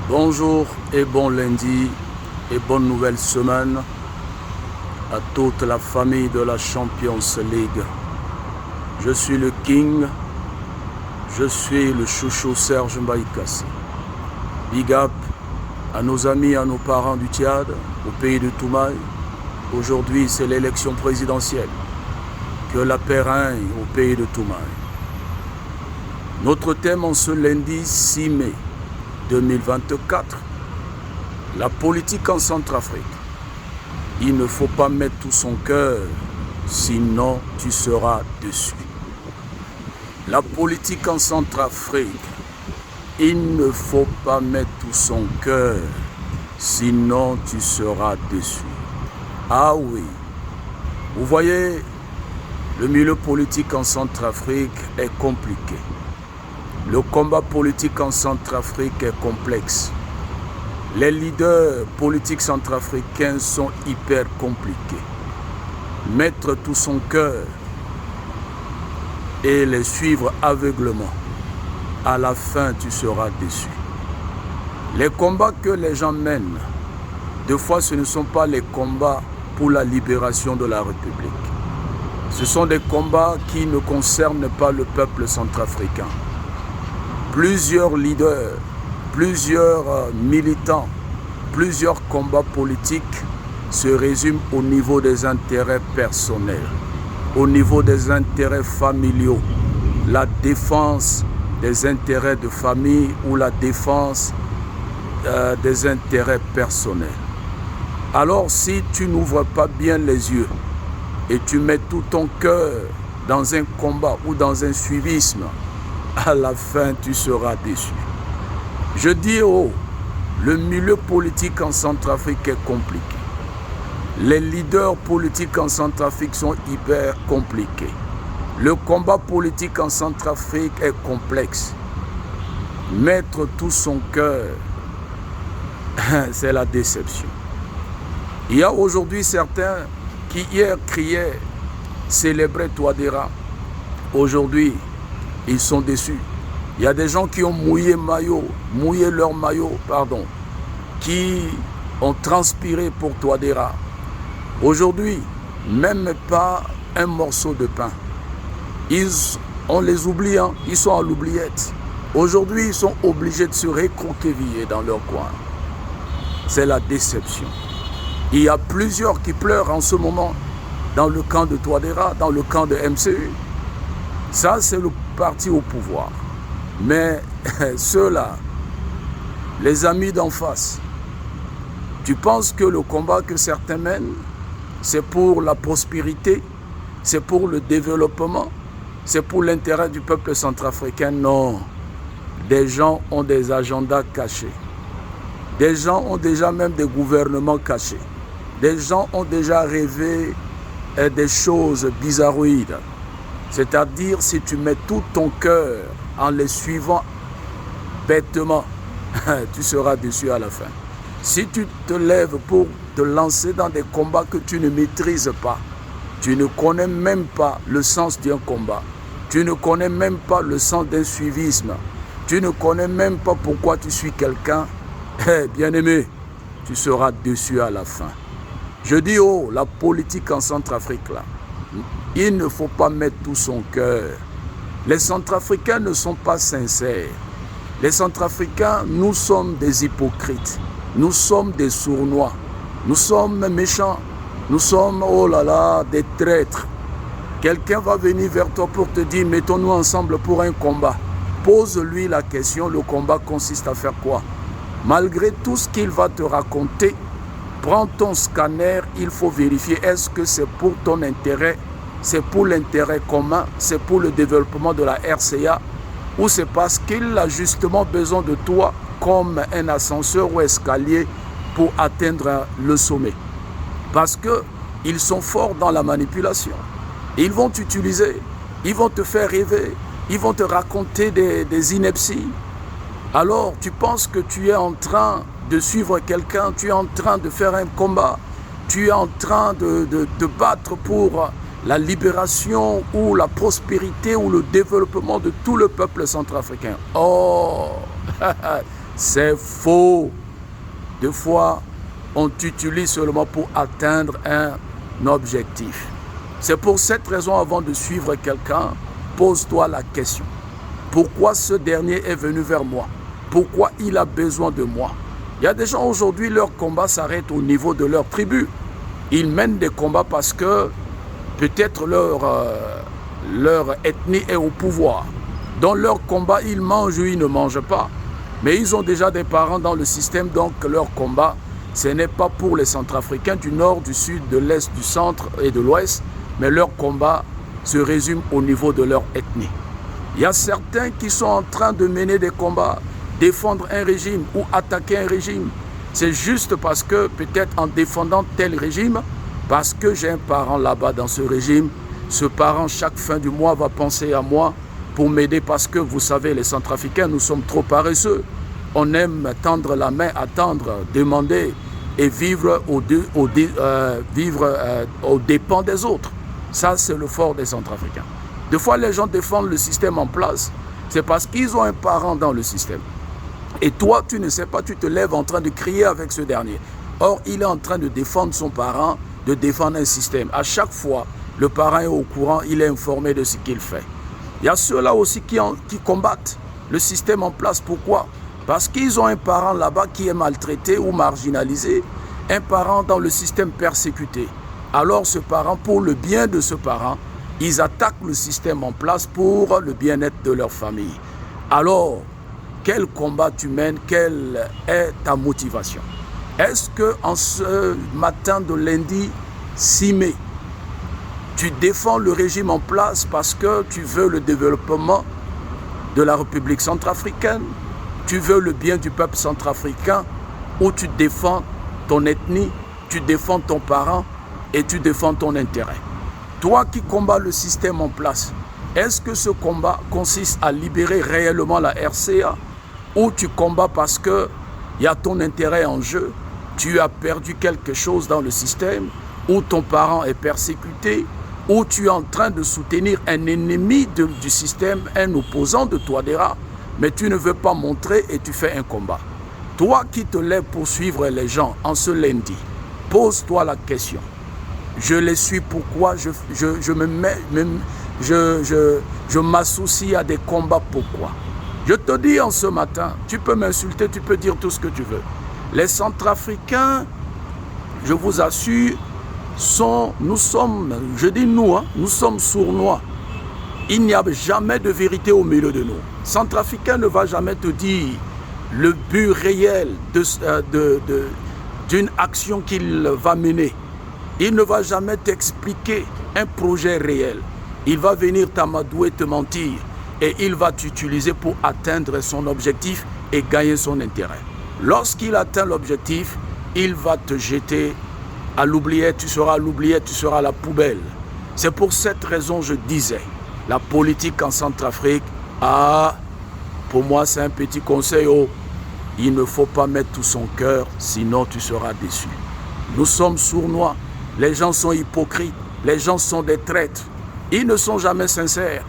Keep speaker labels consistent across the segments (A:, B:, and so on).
A: Bonjour et bon lundi et bonne nouvelle semaine à toute la famille de la Champions League. Je suis le King, je suis le chouchou Serge Mbaïkassi. Big up à nos amis, à nos parents du Tchad, au pays de Toumaï. Aujourd'hui, c'est l'élection présidentielle. Que la paix règne au pays de Toumaï. Notre thème en ce lundi 6 mai 2024, la politique en Centrafrique. Il ne faut pas mettre tout son cœur, sinon tu seras déçu. La politique en Centrafrique, il ne faut pas mettre tout son cœur, sinon tu seras déçu. Ah oui, vous voyez, le milieu politique en Centrafrique est compliqué. Le combat politique en Centrafrique est complexe. Les leaders politiques centrafricains sont hyper compliqués. Mettre tout son cœur et les suivre aveuglement, à la fin tu seras déçu. Les combats que les gens mènent, des fois ce ne sont pas les combats pour la libération de la République. Ce sont des combats qui ne concernent pas le peuple centrafricain. Plusieurs leaders, plusieurs militants, plusieurs combats politiques se résument au niveau des intérêts personnels, au niveau des intérêts familiaux, la défense des intérêts de famille ou la défense des intérêts personnels. Alors si tu n'ouvres pas bien les yeux et tu mets tout ton cœur dans un combat ou dans un suivisme, à la fin, tu seras déçu. Je dis haut, le milieu politique en Centrafrique est compliqué. Les leaders politiques en Centrafrique sont hyper compliqués. Le combat politique en Centrafrique est complexe. Mettre tout son cœur, c'est la déception. Il y a aujourd'hui certains qui hier criaient, célébraient Touadéra. Aujourd'hui, ils sont déçus. Il y a des gens qui ont mouillé leur maillot, qui ont transpiré pour Touadéra. Aujourd'hui, même pas un morceau de pain. On les oublie, ils sont à l'oubliette. Aujourd'hui, ils sont obligés de se récroqueviller dans leur coin. C'est la déception. Il y a plusieurs qui pleurent en ce moment dans le camp de Touadéra, dans le camp de MCU. Ça, c'est le parti au pouvoir. Mais ceux-là, les amis d'en face, tu penses que le combat que certains mènent, c'est pour la prospérité, c'est pour le développement, c'est pour l'intérêt du peuple centrafricain? Non. Des gens ont des agendas cachés. Des gens ont déjà même des gouvernements cachés. Des gens ont déjà rêvé des choses bizarroïdes. C'est-à-dire, si tu mets tout ton cœur en les suivant bêtement, tu seras déçu à la fin. Si tu te lèves pour te lancer dans des combats que tu ne maîtrises pas, tu ne connais même pas le sens d'un combat, tu ne connais même pas le sens d'un suivisme, tu ne connais même pas pourquoi tu suis quelqu'un, bien-aimé, tu seras déçu à la fin. Je dis, la politique en Centrafrique, là, il ne faut pas mettre tout son cœur. Les Centrafricains ne sont pas sincères. Les Centrafricains, nous sommes des hypocrites. Nous sommes des sournois. Nous sommes méchants. Nous sommes, des traîtres. Quelqu'un va venir vers toi pour te dire, mettons-nous ensemble pour un combat. Pose-lui la question, le combat consiste à faire quoi? Malgré tout ce qu'il va te raconter, prends ton scanner, il faut vérifier, est-ce que c'est pour ton intérêt? C'est pour l'intérêt commun, c'est pour le développement de la RCA, ou c'est parce qu'il a justement besoin de toi comme un ascenseur ou escalier pour atteindre le sommet. Parce qu'ils sont forts dans la manipulation. Ils vont t'utiliser, ils vont te faire rêver, ils vont te raconter des inepties. Alors tu penses que tu es en train de suivre quelqu'un, tu es en train de faire un combat, tu es en train de battre pour la libération ou la prospérité ou le développement de tout le peuple centrafricain. Oh, C'est faux. Des fois, on t'utilise seulement pour atteindre un objectif. C'est pour cette raison, avant de suivre quelqu'un, pose-toi la question. Pourquoi ce dernier est venu vers moi? Pourquoi il a besoin de moi? Il y a des gens aujourd'hui, leur combat s'arrête au niveau de leur tribu. Ils mènent des combats parce que peut-être leur ethnie est au pouvoir. Dans leur combat, ils mangent ou ils ne mangent pas. Mais ils ont déjà des parents dans le système, donc leur combat, ce n'est pas pour les Centrafricains du nord, du sud, de l'est, du centre et de l'ouest, mais leur combat se résume au niveau de leur ethnie. Il y a certains qui sont en train de mener des combats, défendre un régime ou attaquer un régime. C'est juste parce que, peut-être en défendant tel régime, parce que j'ai un parent là-bas dans ce régime, ce parent, chaque fin du mois, va penser à moi pour m'aider parce que, vous savez, les Centrafricains, nous sommes trop paresseux. On aime tendre la main, attendre, demander et vivre aux dépens des autres. Ça, c'est le fort des Centrafricains. Des fois, les gens défendent le système en place, c'est parce qu'ils ont un parent dans le système. Et toi, tu ne sais pas, tu te lèves en train de crier avec ce dernier. Or, il est en train de défendre son parent, de défendre un système. À chaque fois, le parent est au courant, il est informé de ce qu'il fait. Il y a ceux-là aussi qui combattent le système en place. Pourquoi? Parce qu'ils ont un parent là-bas qui est maltraité ou marginalisé, un parent dans le système persécuté. Alors ce parent, pour le bien de ce parent, ils attaquent le système en place pour le bien-être de leur famille. Alors, quel combat tu mènes? Quelle est ta motivation? Est-ce qu'en ce matin de lundi 6 mai, tu défends le régime en place parce que tu veux le développement de la République centrafricaine, tu veux le bien du peuple centrafricain, ou tu défends ton ethnie, tu défends ton parent et tu défends ton intérêt? Toi qui combats le système en place, est-ce que ce combat consiste à libérer réellement la RCA, ou tu combats parce qu'il y a ton intérêt en jeu, tu as perdu quelque chose dans le système, ou ton parent est persécuté, ou tu es en train de soutenir un ennemi du système, un opposant de Touadéra, mais tu ne veux pas montrer et tu fais un combat? Toi qui te lèves pour suivre les gens en ce lundi, pose-toi la question. Je les suis pourquoi? Je m'associe à des combats pourquoi? Je te dis en ce matin, tu peux m'insulter, tu peux dire tout ce que tu veux. Les Centrafricains, je vous assure, nous sommes, je dis nous, nous sommes sournois. Il n'y a jamais de vérité au milieu de nous. Centrafricain ne va jamais te dire le but réel d'une action qu'il va mener. Il ne va jamais t'expliquer un projet réel. Il va venir t'amadouer, te mentir, et il va t'utiliser pour atteindre son objectif et gagner son intérêt. Lorsqu'il atteint l'objectif, il va te jeter à l'oubliette, tu seras l'oubliette, tu seras la poubelle. C'est pour cette raison que je disais, la politique en Centrafrique, pour moi c'est un petit conseil, il ne faut pas mettre tout son cœur, sinon tu seras déçu. Nous sommes sournois, les gens sont hypocrites, les gens sont des traîtres, ils ne sont jamais sincères.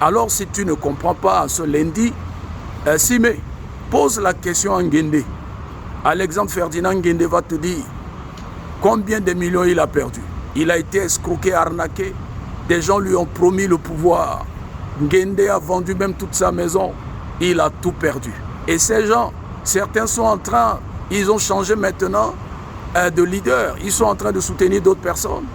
A: Alors si tu ne comprends pas ce lundi 6 mai, pose la question à Nguende. Alexandre Ferdinand Nguende va te dire combien de millions il a perdu. Il a été escroqué, arnaqué. Des gens lui ont promis le pouvoir. Nguende a vendu même toute sa maison. Il a tout perdu. Et ces gens, certains sont en train, ils ont changé maintenant de leader. Ils sont en train de soutenir d'autres personnes.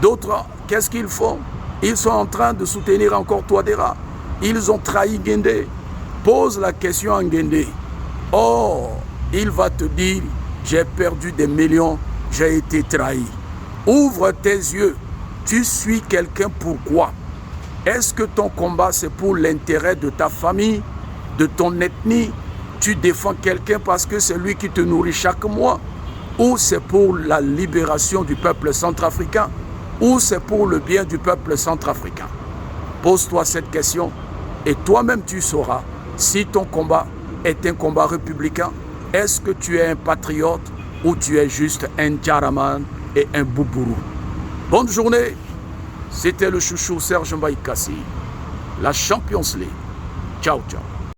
A: D'autres, qu'est-ce qu'ils font? Ils sont en train de soutenir encore Touadéra. Ils ont trahi Nguende. Pose la question à Nguende. Oh, il va te dire, j'ai perdu des millions, j'ai été trahi. Ouvre tes yeux. Tu suis quelqu'un pourquoi? Est-ce que ton combat c'est pour l'intérêt de ta famille, de ton ethnie? Tu défends quelqu'un parce que c'est lui qui te nourrit chaque mois? Ou c'est pour la libération du peuple centrafricain? Ou c'est pour le bien du peuple centrafricain? Pose-toi cette question et toi-même tu sauras si ton combat est un combat républicain. Est-ce que tu es un patriote ou tu es juste un djaraman et un boubourou? Bonne journée, c'était le chouchou Serge Mbaye Kassi, la Champions League. Ciao, ciao.